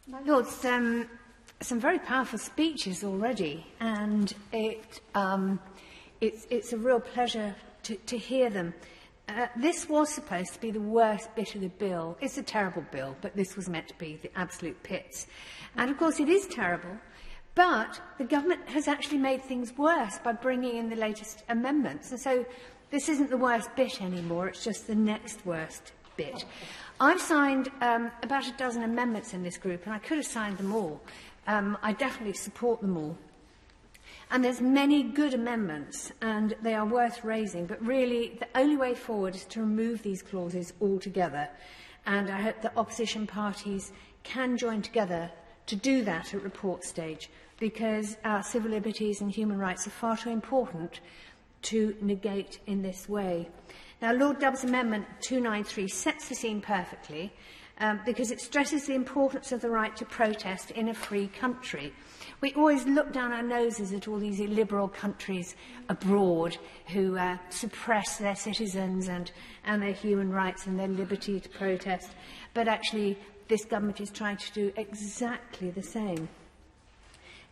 My Lords, some very powerful speeches already, and it's a real pleasure to hear them. This was supposed to be the worst bit of the bill. It's a terrible bill, but this was meant to be the absolute pits. And of course it is terrible, but the government has actually made things worse by bringing in the latest amendments. And so this isn't the worst bit anymore, it's just the next worst bit. I've signed about a dozen amendments in this group, and I could have signed them all. I definitely support them all. And there's many good amendments, and they are worth raising, but really the only way forward is to remove these clauses altogether. And I hope that opposition parties can join together to do that at report stage, because our civil liberties and human rights are far too important to negate in this way. Now, Lord Dubb's Amendment 293 sets the scene perfectly because it stresses the importance of the right to protest in a free country. We always look down our noses at all these illiberal countries abroad who suppress their citizens and their human rights and their liberty to protest. But actually, this government is trying to do exactly the same.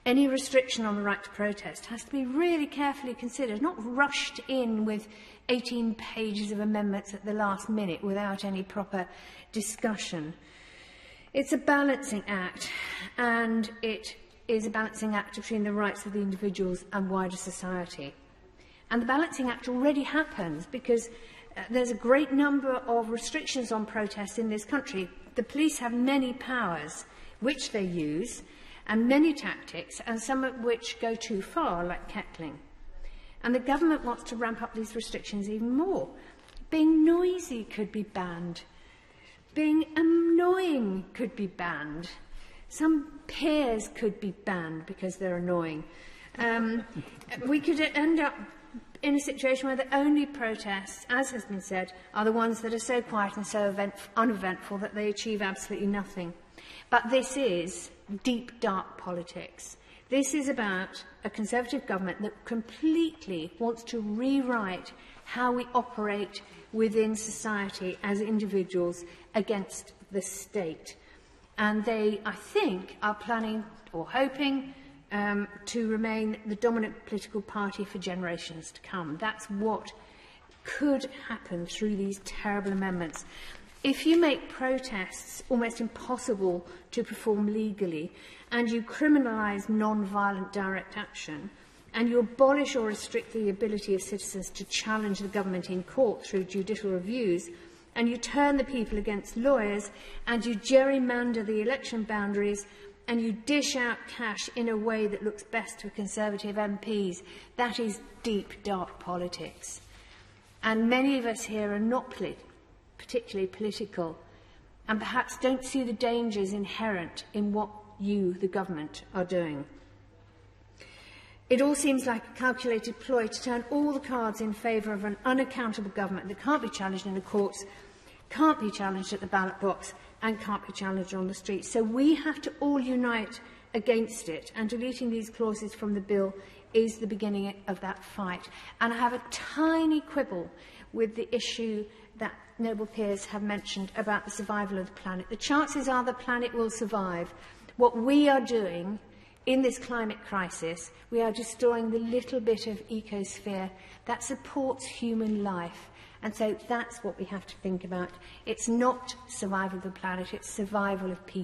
Any restriction on the right to protest has to be really carefully considered, not rushed in with 18 pages of amendments at the last minute without any proper discussion. It's a balancing act, and it is a balancing act between the rights of the individuals and wider society. And the balancing act already happens because there's a great number of restrictions on protests in this country. The police have many powers, which they use, and many tactics, and some of which go too far, like heckling. And the government wants to ramp up these restrictions even more. Being noisy could be banned. Being annoying could be banned. Some peers could be banned because they're annoying. We could end up in a situation where the only protests, as has been said, are the ones that are so quiet and so uneventful that they achieve absolutely nothing. But this is deep, dark politics. This is about a Conservative government that completely wants to rewrite how we operate within society as individuals against the state. And they, I think, are planning or hoping to remain the dominant political party for generations to come. That's what could happen through these terrible amendments. If you make protests almost impossible to perform legally, and you criminalise non-violent direct action, and you abolish or restrict the ability of citizens to challenge the government in court through judicial reviews, and you turn the people against lawyers, and you gerrymander the election boundaries, and you dish out cash in a way that looks best to Conservative MPs, that is deep, dark politics. And many of us here are not particularly political, and perhaps don't see the dangers inherent in what you, the government, are doing. It all seems like a calculated ploy to turn all the cards in favour of an unaccountable government that can't be challenged in the courts, can't be challenged at the ballot box, and can't be challenged on the streets. So we have to all unite against it, and deleting these clauses from the bill is the beginning of that fight. And I have a tiny quibble with the issue that noble peers have mentioned about the survival of the planet. The chances are the planet will survive. What we are doing in this climate crisis, we are destroying the little bit of ecosphere that supports human life. And so that's what we have to think about. It's not survival of the planet, it's survival of people.